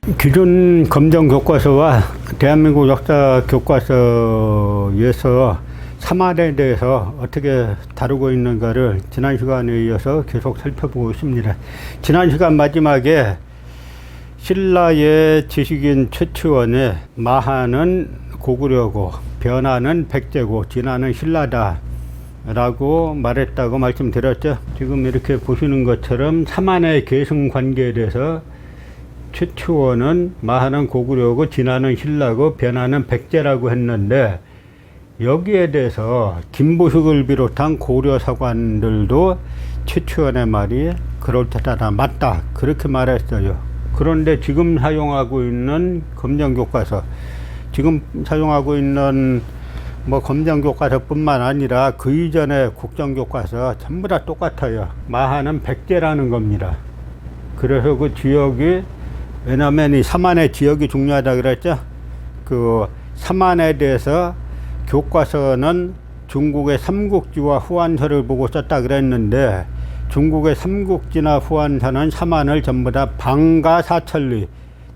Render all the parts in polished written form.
기존 검정 교과서와 대한민국 역사 교과서에서 사만에 대해서 어떻게 다루고 있는가를 지난 시간에 이어서 계속 살펴보고 있습니다. 지난 시간 마지막에 신라의 지식인 최치원의 마하는 고구려고 변하는 백제고 진화는 신라다 라고 말했다고 말씀드렸죠. 지금 이렇게 보시는 것처럼 사만의 계승 관계에 대해서 최치원은 마하는 고구려고 진화는 신라고 변하는 백제라고 했는데, 여기에 대해서 김보식을 비롯한 고려 사관들도 최치원의 말이 그럴듯하다, 맞다, 그렇게 말했어요. 그런데 지금 사용하고 있는 검정교과서, 지금 사용하고 있는 검정교과서뿐만 아니라 그 이전의 국정교과서 전부 다 똑같아요. 마하는 백제라는 겁니다. 그래서 그 지역이, 왜냐하면 이 사만의 지역이 중요하다 그랬죠. 그 사만에 대해서 교과서는 중국의 삼국지와 후한서를 보고 썼다 그랬는데, 중국의 삼국지나 후한서는 사만을 전부 다 방가 사천리,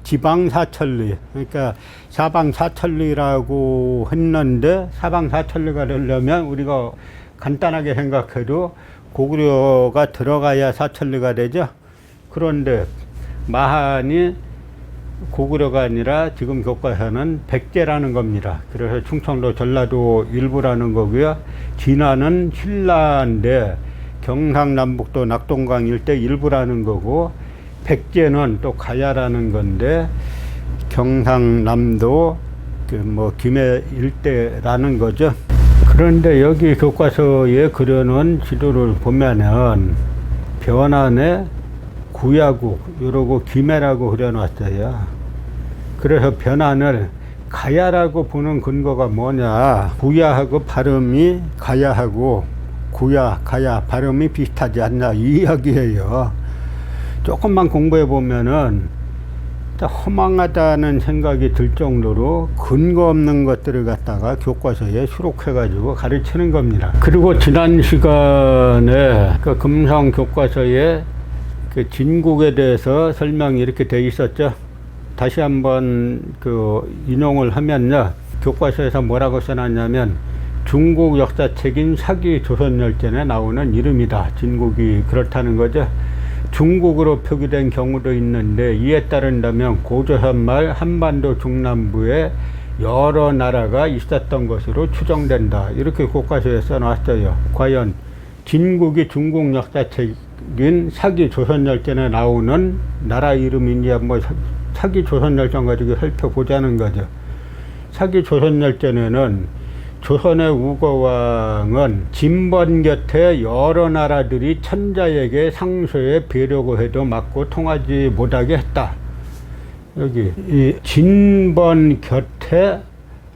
지방 사천리, 그러니까 사방 사천리라고 했는데, 사방 사천리가 되려면 우리가 간단하게 생각해도 고구려가 들어가야 사천리가 되죠. 그런데 마한이 고구려가 아니라 지금 교과서는 백제라는 겁니다. 그래서 충청도 전라도 일부라는 거고요. 진화는 신라인데 경상남북도 낙동강 일대 일부라는 거고, 백제는 또 가야라는 건데 경상남도 김해 일대라는 거죠. 그런데 여기 교과서에 그려놓은 지도를 보면은 변환에 구야국 이러고 김해라고 그려놨어요. 그래서 변환을 가야라고 보는 근거가 뭐냐, 구야하고 발음이 가야하고 구야, 가야 발음이 비슷하지 않나, 이 이야기예요. 조금만 공부해 보면은 허망하다는 생각이 들 정도로 근거 없는 것들을 갖다가 교과서에 수록해 가지고 가르치는 겁니다. 그리고 지난 시간에 그 금성 교과서에 그 진국에 대해서 설명이 이렇게 돼 있었죠. 다시 한번 인용을 하면요, 교과서에서 뭐라고 써놨냐면 중국 역사책인 사기 조선열전에 나오는 이름이다. 진국이 그렇다는 거죠. 중국으로 표기된 경우도 있는데, 이에 따른다면 고조선 말 한반도 중남부에 여러 나라가 있었던 것으로 추정된다. 이렇게 교과서에 써놨어요. 과연 진국이 중국 역사책인 사기 조선열전에 나오는 나라 이름인지 한번 사기 조선열전 가지고 살펴보자는 거죠. 사기 조선열전에는 조선의 우거왕은 진번 곁에 여러 나라들이 천자에게 상소에 뵈려고 해도 막고 통하지 못하게 했다. 여기 이 진번 곁에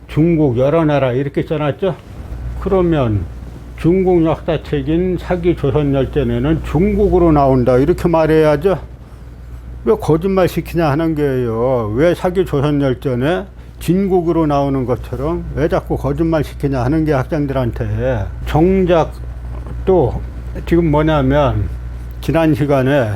중국 여러 나라 이렇게 써놨죠. 그러면 중국 역사책인 사기 조선열전에는 중국으로 나온다 이렇게 말해야죠. 왜 거짓말 시키냐 하는 거예요. 왜 사기 조선열전에 진국으로 나오는 것처럼 왜 자꾸 거짓말 시키냐 하는 게 학생들한테. 정작 또 지금 뭐냐면, 지난 시간에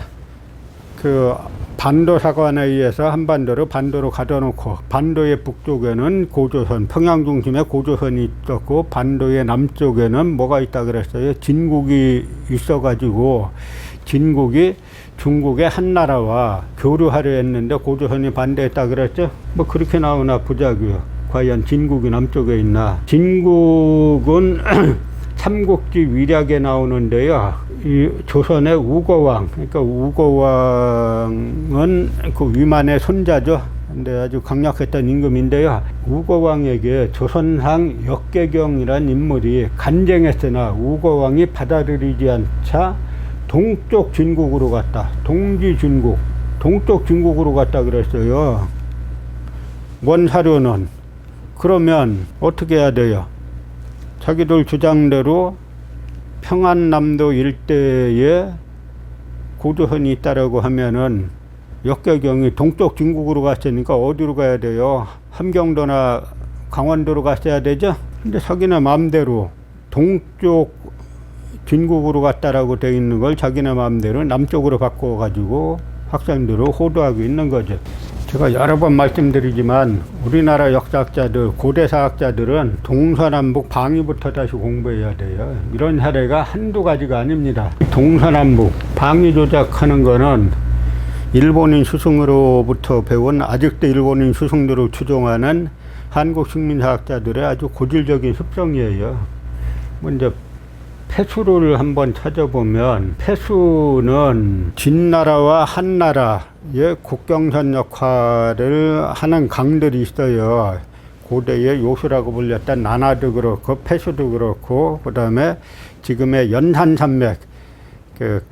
그 반도 사관에 의해서 한반도를 반도로 가둬놓고, 반도의 북쪽에는 고조선, 평양 중심에 고조선이 있었고, 반도의 남쪽에는 뭐가 있다 그랬어요? 진국이 있어가지고, 진국이 중국의 한 나라와 교류하려 했는데 고조선이 반대했다 그랬죠. 그렇게 나오나 보자고요. 과연 진국이 남쪽에 있나. 진국은 삼국지 위략에 나오는데요, 이 조선의 우거왕, 그러니까 우거왕은 그 위만의 손자죠. 근데 아주 강력했던 임금인데요, 우거왕에게 조선상 역계경이란 인물이 간쟁했으나 우거왕이 받아들이지 않자 동쪽 진국으로 갔다. 동지진국, 동쪽 진국으로 갔다 그랬어요. 원 사료는. 그러면 어떻게 해야 돼요? 자기들 주장대로 평안남도 일대에 고조선이 있다라고 하면은 역계경이 동쪽 진국으로 갔으니까 어디로 가야 돼요? 함경도나 강원도로 갔어야 되죠? 근데 자기네 마음대로 동쪽 진국으로 갔다라고 되어 있는 걸 자기네 마음대로 남쪽으로 바꿔가지고 학생들을 호도하고 있는 거죠. 제가 여러 번 말씀드리지만 우리나라 역사학자들, 고대사학자들은 동서남북 방위부터 다시 공부해야 돼요. 이런 사례가 한두 가지가 아닙니다. 동서남북 방위 조작하는 거는 일본인 스승으로부터 배운, 아직도 일본인 스승들을 추종하는 한국 식민사학자들의 아주 고질적인 습성이에요. 먼저 폐수를 한번 찾아보면, 폐수는 진나라와 한나라의 국경선 역할을 하는 강들이 있어요. 고대의 요수라고 불렸던 나나도 그렇고 폐수도 그렇고, 그 다음에 지금의 연산산맥,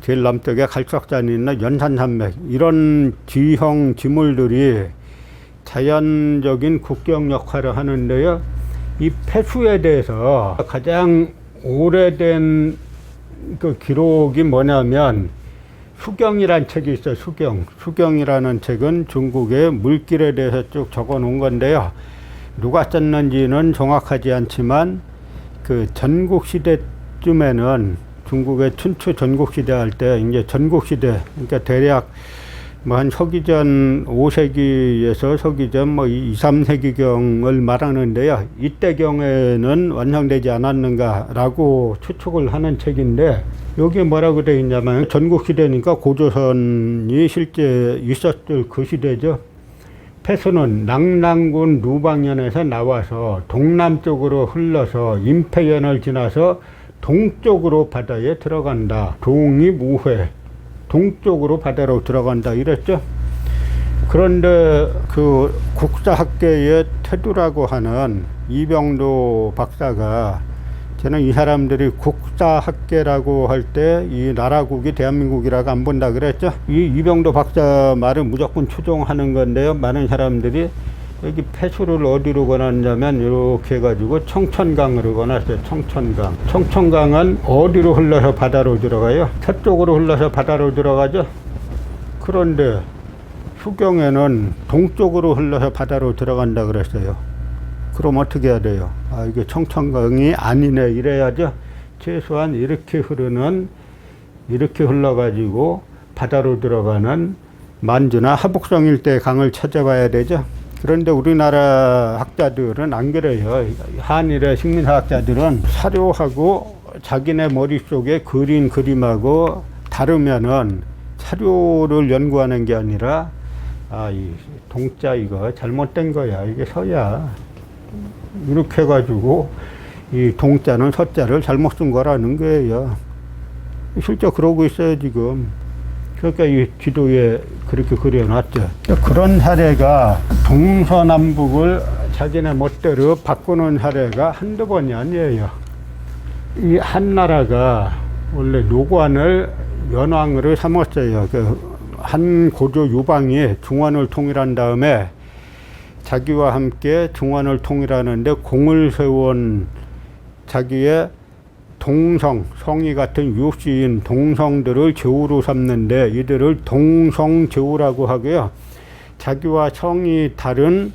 제일 남쪽에 갈석산이 있는 연산산맥, 이런 지형 지물들이 자연적인 국경 역할을 하는데요. 이 폐수에 대해서 가장 오래된 그 기록이 뭐냐면 수경이라는 책이 있어요. 수경이라는 책은 중국의 물길에 대해서 쭉 적어 놓은 건데요. 누가 썼는지는 정확하지 않지만 그 전국시대쯤에는, 중국의 춘추 전국시대 할 때, 이제 전국시대, 그러니까 대략 뭐 한 서기전 5세기에서 서기전 뭐 2, 3세기경을 말하는데요. 이때경에는 완성되지 않았는가라고 추측을 하는 책인데, 여기에 뭐라고 되어 있냐면, 전국시대니까 고조선이 실제 있었을 그 시대죠. 폐수는 낙랑군 루방현에서 나와서 동남쪽으로 흘러서 임폐현을 지나서 동쪽으로 바다에 들어간다. 동이무회, 동쪽으로 바다로 들어간다 이랬죠. 그런데 그 국사학계의 태두라고 하는 이병도 박사가, 저는 이 사람들이 국사학계라고 할 때 이 나라국이 대한민국이라고 안 본다 그랬죠. 이 이병도 박사 말을 무조건 추종하는 건데요. 많은 사람들이 여기 폐수를 어디로 권하냐면 이렇게 해가지고 청천강으로 권했어요. 청천강은 어디로 흘러서 바다로 들어가요? 서쪽으로 흘러서 바다로 들어가죠. 그런데 수경에는 동쪽으로 흘러서 바다로 들어간다 그랬어요. 그럼 어떻게 해야 돼요? 아, 이게 청천강이 아니네 이래야죠. 최소한 이렇게 흘러가지고 바다로 들어가는 만주나 하북성 일대 강을 찾아봐야 되죠. 그런데 우리나라 학자들은 안 그래요. 한일의 식민사학자들은 사료하고 자기네 머릿속에 그린 그림하고 다르면은 사료를 연구하는 게 아니라, 아, 이 동자 이거 잘못된 거야. 이게 서야. 이렇게 해가지고 이 동자는 서자를 잘못 쓴 거라는 거예요. 실제 그러고 있어요, 지금. 그러니까 이 지도에 그렇게 그려놨죠. 그런 사례가, 동서남북을 자기네 멋대로 바꾸는 사례가 한두 번이 아니에요. 이 한나라가 원래 노관을 연왕으로 삼았어요. 그 한 고조 유방이 중원을 통일한 다음에 자기와 함께 중원을 통일하는데 공을 세운 자기의 동성, 성이 같은 유씨인 동성들을 제후로 삼는데, 이들을 동성제후라고 하고요. 자기와 성이 다른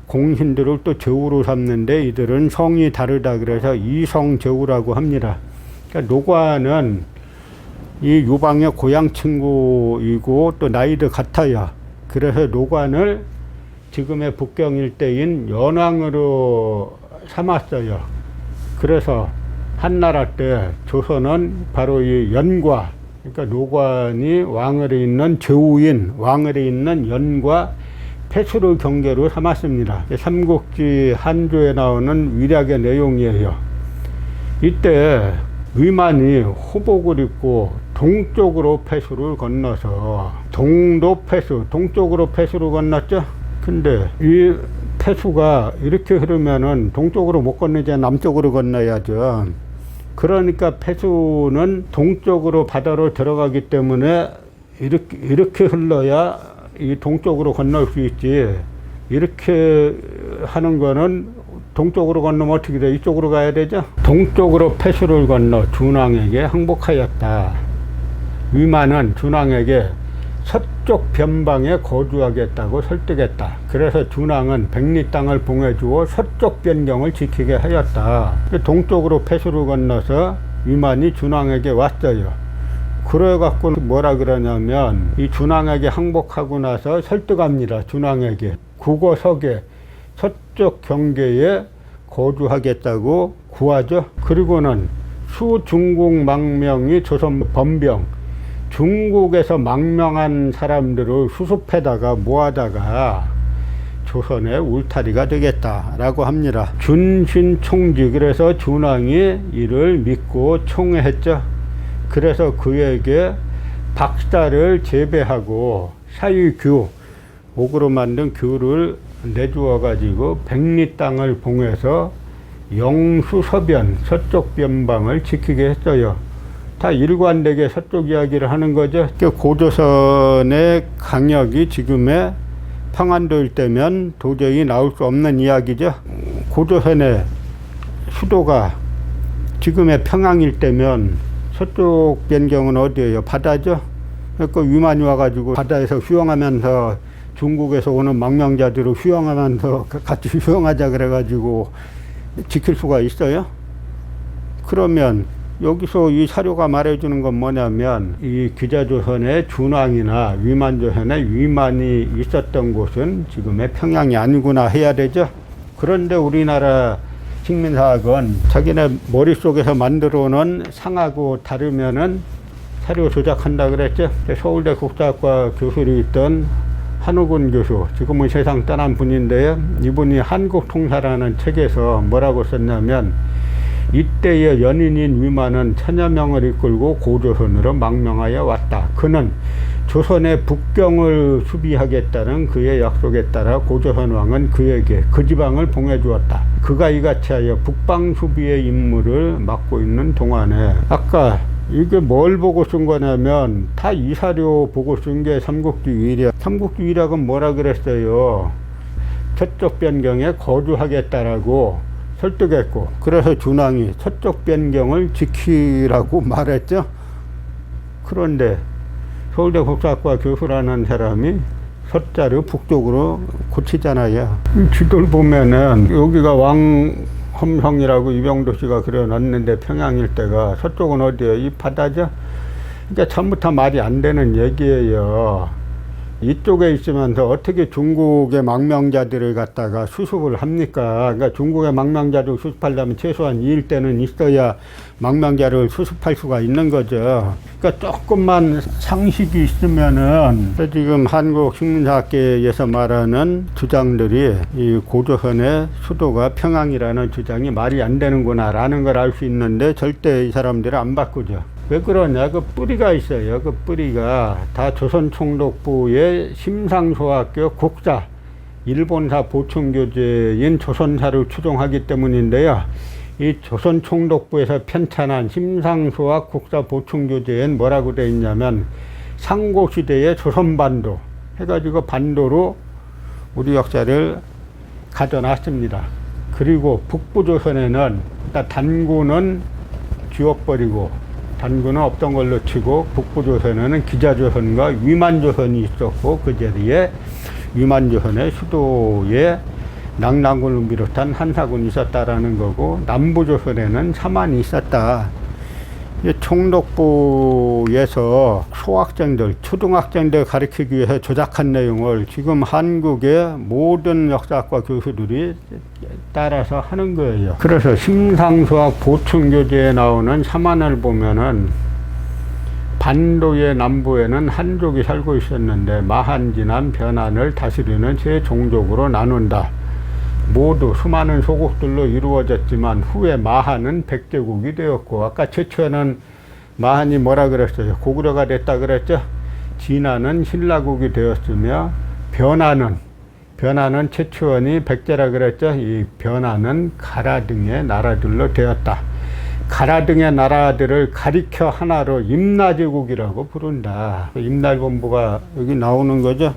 공신들을 또 제후로 삼는데, 이들은 성이 다르다 그래서 이성제후라고 합니다. 그러니까 노관은 이 유방의 고향 친구이고 또 나이도 같아요. 그래서 노관을 지금의 북경 일대인 연왕으로 삼았어요. 그래서 한나라 때 조선은 바로 이 연과, 그러니까 노관이 왕을에 있는 제후인, 왕을에 있는 연과 폐수를 경계로 삼았습니다. 삼국지 한조에 나오는 위략의 내용이에요. 이때 위만이 호복을 입고 동쪽으로 폐수를 건너서, 동쪽으로 폐수를 건넜죠. 근데 이 폐수가 이렇게 흐르면은 동쪽으로 못 건너지, 남쪽으로 건너야죠. 그러니까 폐수는 동쪽으로 바다로 들어가기 때문에 이렇게 흘러야 이 동쪽으로 건널 수 있지. 이렇게 하는 거는 동쪽으로 건너면 어떻게 돼? 이쪽으로 가야 되죠? 동쪽으로 폐수를 건너 준왕에게 항복하였다. 위만은 준왕에게 서쪽 변방에 거주하겠다고 설득했다. 그래서 준왕은 백리 땅을 봉해주어 서쪽 변경을 지키게 하였다. 동쪽으로 폐수를 건너서 위만이 준왕에게 왔어요. 그래갖고 뭐라 그러냐면 이 준왕에게 항복하고 나서 설득합니다. 준왕에게 국어석에 서쪽 경계에 거주하겠다고 구하죠. 그리고는 수중국 망명이 조선 범병, 중국에서 망명한 사람들을 수습해다가 모아다가 조선의 울타리가 되겠다라고 합니다. 준신 총지, 그래서 준왕이 이를 믿고 총애했죠. 그래서 그에게 박사를 제배하고 사유규, 옥으로 만든 규를 내주어 가지고 백리 땅을 봉해서 영수서변, 서쪽 변방을 지키게 했어요. 다 일관되게 서쪽 이야기를 하는 거죠. 고조선의 강역이 지금의 평안도일 때면 도저히 나올 수 없는 이야기죠. 고조선의 수도가 지금의 평양일 때면 서쪽 변경은 어디예요? 바다죠. 그러니까 위만이 와가지고 바다에서 휴양하면서 중국에서 오는 망명자들을 휴양하면서 같이 휴양하자 그래가지고 지킬 수가 있어요? 그러면 여기서 이 사료가 말해주는 건 뭐냐면 이 기자조선의 준왕이나 위만조선의 위만이 있었던 곳은 지금의 평양이 아니구나 해야 되죠. 그런데 우리나라 식민사학은 자기네 머릿속에서 만들어 놓은 상하고 다르면은 사료 조작한다 그랬죠. 서울대 국사학과 교수로 있던 한우근 교수, 지금은 세상 떠난 분인데요. 이분이 한국통사라는 책에서 뭐라고 썼냐면 이때의 연인인 위만은 천여 명을 이끌고 고조선으로 망명하여 왔다. 그는 조선의 북경을 수비하겠다는 그의 약속에 따라 고조선 왕은 그에게 그 지방을 봉해주었다. 그가 이같이 하여 북방 수비의 임무를 맡고 있는 동안에, 아까 이게 뭘 보고 쓴 거냐면 다 이사료 보고 쓴 게 삼국지위략. 삼국지위략은 뭐라 그랬어요? 서쪽 변경에 거주하겠다라고 설득했고, 그래서 준왕이 서쪽 변경을 지키라고 말했죠. 그런데 서울대 국사학과 교수라는 사람이 서자를 북쪽으로 고치잖아요. 지도를 보면은 여기가 왕험성이라고 이병도 씨가 그려놨는데 평양 일대가 서쪽은 어디예요? 이 바다죠. 그러니까 전부터 말이 안 되는 얘기예요. 이쪽에 있으면서 어떻게 중국의 망명자들을 갖다가 수습을 합니까? 그러니까 중국의 망명자를 수습하려면 최소한 이 일대는 있어야 망명자를 수습할 수가 있는 거죠. 그러니까 조금만 상식이 있으면은 지금 한국식민사학계에서 말하는 주장들이 이 고조선의 수도가 평양이라는 주장이 말이 안 되는구나라는 걸 알 수 있는데 절대 이 사람들은 안 바꾸죠. 왜 그러냐? 그 뿌리가 있어요. 그 뿌리가 다 조선총독부의 심상소학교 국사, 일본사 보충교재인 조선사를 추종하기 때문인데요. 이 조선총독부에서 편찬한 심상소학 국사 보충교재엔 뭐라고 되어 있냐면 상고시대의 조선반도 해가지고 반도로 우리 역사를 가져놨습니다. 그리고 북부조선에는 단군은 지워버리고, 단군은 없던 걸로 치고 북부조선에는 기자조선과 위만조선이 있었고, 그 자리에 위만조선의 수도에 낙랑군을 비롯한 한사군이 있었다라는 거고, 남부조선에는 사만이 있었다. 총독부에서 소학생들, 초등학생들 가르치기 위해서 조작한 내용을 지금 한국의 모든 역사학과 교수들이 따라서 하는 거예요. 그래서 심상소학 보충교재에 나오는 사만을 보면은 반도의 남부에는 한족이 살고 있었는데 마한지남 변한을 다스리는 세 종족으로 나눈다. 모두 수많은 소국들로 이루어졌지만 후에 마한은 백제국이 되었고, 아까 최초에는 마한이 뭐라 그랬어요? 고구려가 됐다 그랬죠? 진화는 신라국이 되었으며 변한은 최초원이 백제라 그랬죠? 이 변한은 가라 등의 나라들로 되었다. 가라 등의 나라들을 가리켜 하나로 임나제국이라고 부른다. 임날본부가 여기 나오는 거죠.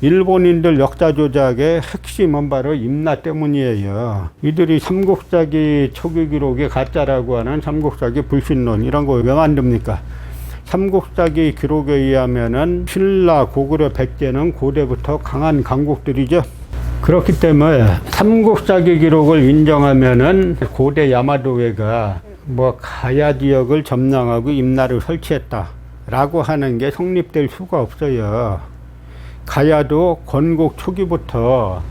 일본인들 역사 조작의 핵심은 바로 임나 때문이에요. 이들이 삼국사기 초기 기록이 가짜라고 하는 삼국사기 불신론, 이런 거 왜 만듭니까? 삼국사기 기록에 의하면은 신라, 고구려, 백제는 고대부터 강한 강국들이죠. 그렇기 때문에 삼국사기 기록을 인정하면은 고대 야마도회가 가야 지역을 점령하고 임나를 설치했다 라고 하는 게 성립될 수가 없어요. 가야도 건국 초기부터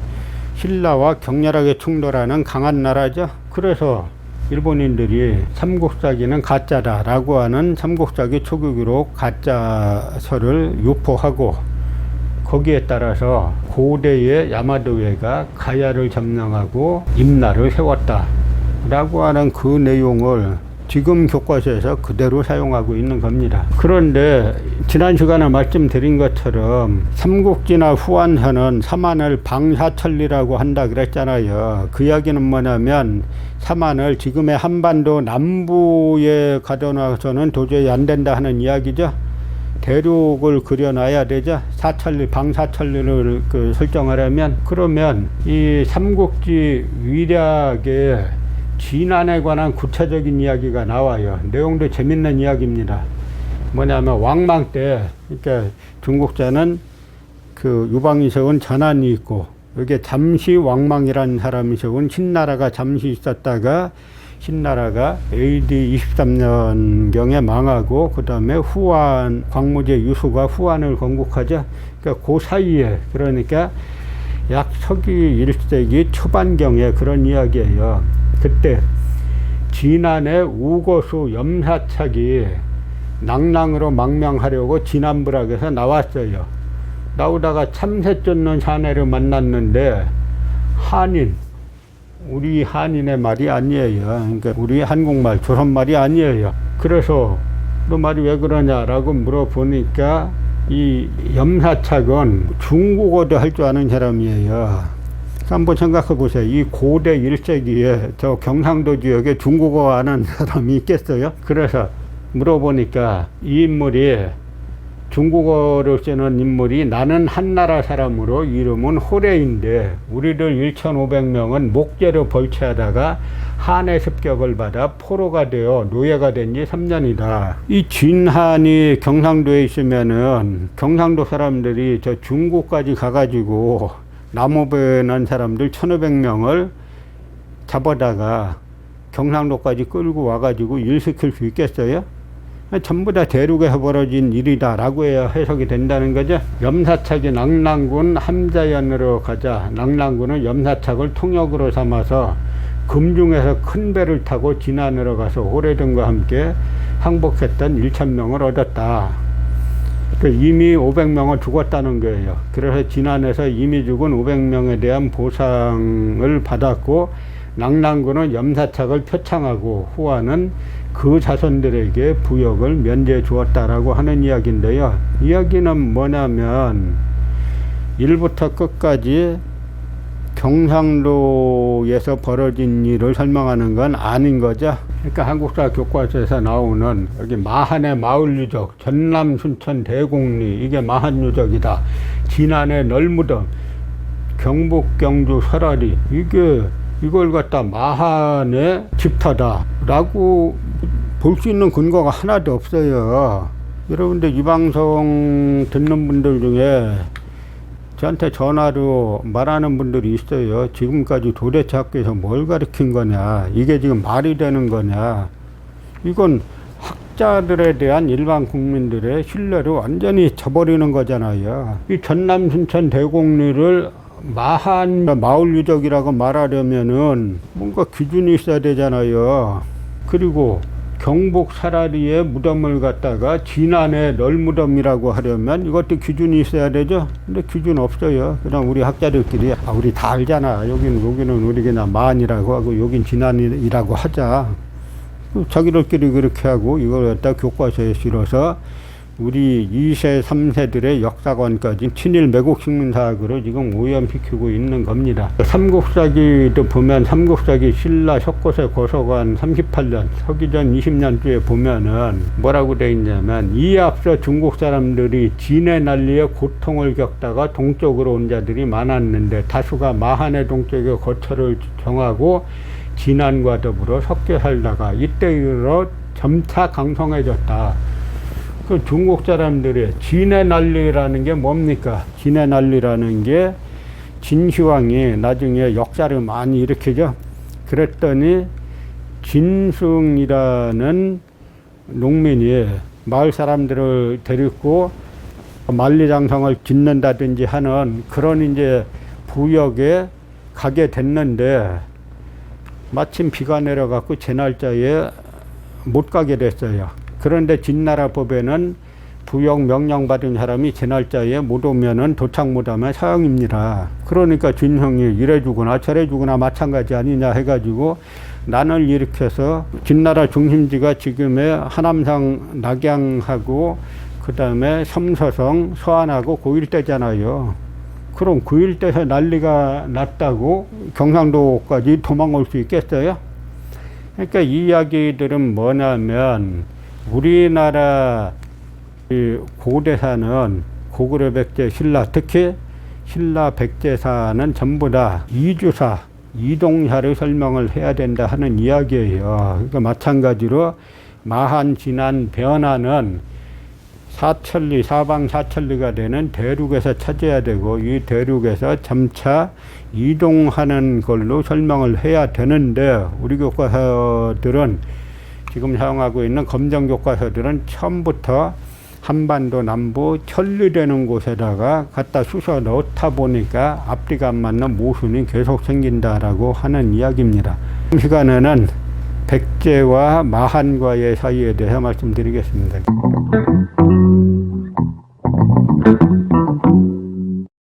신라와 격렬하게 충돌하는 강한 나라죠. 그래서 일본인들이 삼국사기는 가짜다라고 하는 삼국사기 초기기록 가짜설을 유포하고, 거기에 따라서 고대의 야마도회가 가야를 점령하고 임나를 세웠다라고 하는 그 내용을 지금 교과서에서 그대로 사용하고 있는 겁니다. 그런데 지난 시간에 말씀드린 것처럼 삼국지나 후한서는 삼한을 방사천리라고 한다 그랬잖아요. 그 이야기는 뭐냐면 삼한을 지금의 한반도 남부에 가둬놔서는 도저히 안 된다 하는 이야기죠. 대륙을 그려놔야 되죠. 사천리, 방사천리를 설정하려면. 그러면 이 삼국지 위략의 진안에 관한 구체적인 이야기가 나와요. 내용도 재밌는 이야기입니다. 뭐냐면 왕망 때, 그러니까 중국자는 그 유방이 세운 전한이 있고, 여기에 잠시 왕망이라는 사람이 세운 신나라가 잠시 있었다가 신나라가 AD 23년경에 망하고, 그 다음에 후한, 광무제 유수가 후한을 건국하자. 그러니까 그 사이에, 그러니까 약 서기 1세기 초반경에 그런 이야기예요. 그때 진안의 우거수 염사착이 낭랑으로 망명하려고 진안부락에서 나왔어요. 나오다가 참새 쫓는 사내를 만났는데 한인, 우리 한인의 말이 아니에요. 그러니까 우리 한국말, 조선말이 아니에요. 그래서 너 말이 왜 그러냐라고 물어보니까 이 염사착은 중국어도 할 줄 아는 사람이에요. 한번 생각해 보세요. 이 고대 1세기에 저 경상도 지역에 중국어 아는 사람이 있겠어요? 그래서 물어보니까 이 인물이, 중국어를 쓰는 인물이 나는 한나라 사람으로 이름은 호래인데 우리들 1,500명은 목재로 벌채하다가 한의 습격을 받아 포로가 되어 노예가 된 지 3년이다. 이 진한이 경상도에 있으면은 경상도 사람들이 저 중국까지 가가지고 나무배 난 사람들 1,500명을 잡아다가 경상도까지 끌고 와가지고 일 시킬 수 있겠어요? 전부 다 대륙에서 벌어진 일이다라고 해야 해석이 된다는 거죠. 염사착이 낭랑군 함자연으로 가자 낭랑군은 염사착을 통역으로 삼아서 금중에서 큰 배를 타고 진안으로 가서 호래등과 함께 항복했던 1,000명을 얻었다. 이미 500명을 죽었다는 거예요. 그래서 진안에서 이미 죽은 500명에 대한 보상을 받았고, 낭랑군은 염사착을 표창하고 후한은 그 자손들에게 부역을 면제해 주었다라고 하는 이야기인데요. 이야기는 뭐냐면 1부터 끝까지 경상도에서 벌어진 일을 설명하는 건 아닌 거죠. 그러니까 한국사 교과서에서 나오는 여기 마한의 마을 유적, 전남 순천 대곡리, 이게 마한 유적이다. 진안의 널무덤, 경북 경주 설아리, 이걸 갖다 마한의 집터다라고 볼 수 있는 근거가 하나도 없어요. 여러분들 이 방송 듣는 분들 중에 저한테 전화로 말하는 분들이 있어요. 지금까지 도대체 학교에서 뭘 가르친 거냐, 이게 지금 말이 되는 거냐. 이건 학자들에 대한 일반 국민들의 신뢰를 완전히 저버리는 거잖아요. 이 전남 순천 대곡리를 마한 마을 유적이라고 말하려면은 뭔가 기준이 있어야 되잖아요. 그리고 경북 사라리의 무덤을 갖다가 진안의 널무덤이라고 하려면 이것도 기준이 있어야 되죠. 근데 기준 없어요. 그냥 우리 학자들끼리 우리 다 알잖아. 여기는 우리 그냥 마한이라고 하고 여긴 진안이라고 하자. 자기들끼리 그렇게 하고 이걸 갖다 교과서에 실어서 우리 2세, 3세들의 역사관까지 친일 매국 식민사학으로 지금 오염시키고 있는 겁니다. 삼국사기도 보면 삼국사기 신라 석고세 고서관 38년 서기전 20년주에 보면은 뭐라고 돼 있냐면, 이에 앞서 중국 사람들이 진해 난리에 고통을 겪다가 동쪽으로 온 자들이 많았는데 다수가 마한의 동쪽에 거처를 정하고 진안과 더불어 섞여 살다가 이때 이르러 점차 강성해졌다. 그 중국 사람들의 진해 난리라는 게 뭡니까? 진해 난리라는 게 진시황이 나중에 역사를 많이 일으키죠. 그랬더니 진승이라는 농민이 마을 사람들을 데리고 만리장성을 짓는다든지 하는 그런 이제 부역에 가게 됐는데 마침 비가 내려갖고 제 날짜에 못 가게 됐어요. 그런데 진나라법에는 부역 명령받은 사람이 제 날짜에 못 오면은 도착 못하면 사형입니다. 그러니까 준형이 이래주거나 저래주거나 마찬가지 아니냐 해가지고 난을 일으켜서 진나라 중심지가 지금의 하남상 낙양하고 그 다음에 섬서성 서안하고 그 일대잖아요. 그럼 그 일대에서 난리가 났다고 경상도까지 도망올 수 있겠어요? 그러니까 이 이야기들은 뭐냐면 우리나라 고대사는 고구려 백제 신라 특히 신라 백제사는 전부 다 이주사 이동사를 설명을 해야 된다 하는 이야기예요. 그러니까 마찬가지로 마한 진한 변화는 사천리 사방 사천리가 되는 대륙에서 찾아야 되고 이 대륙에서 점차 이동하는 걸로 설명을 해야 되는데 우리 교과서들은 지금 사용하고 있는 검정 교과서들은 처음부터 한반도 남부 천리되는 곳에다가 갖다 쑤셔 넣다 보니까 앞뒤가 안 맞는 모순이 계속 생긴다라고 하는 이야기입니다. 이 시간에는 백제와 마한과의 사이에 대해서 말씀드리겠습니다.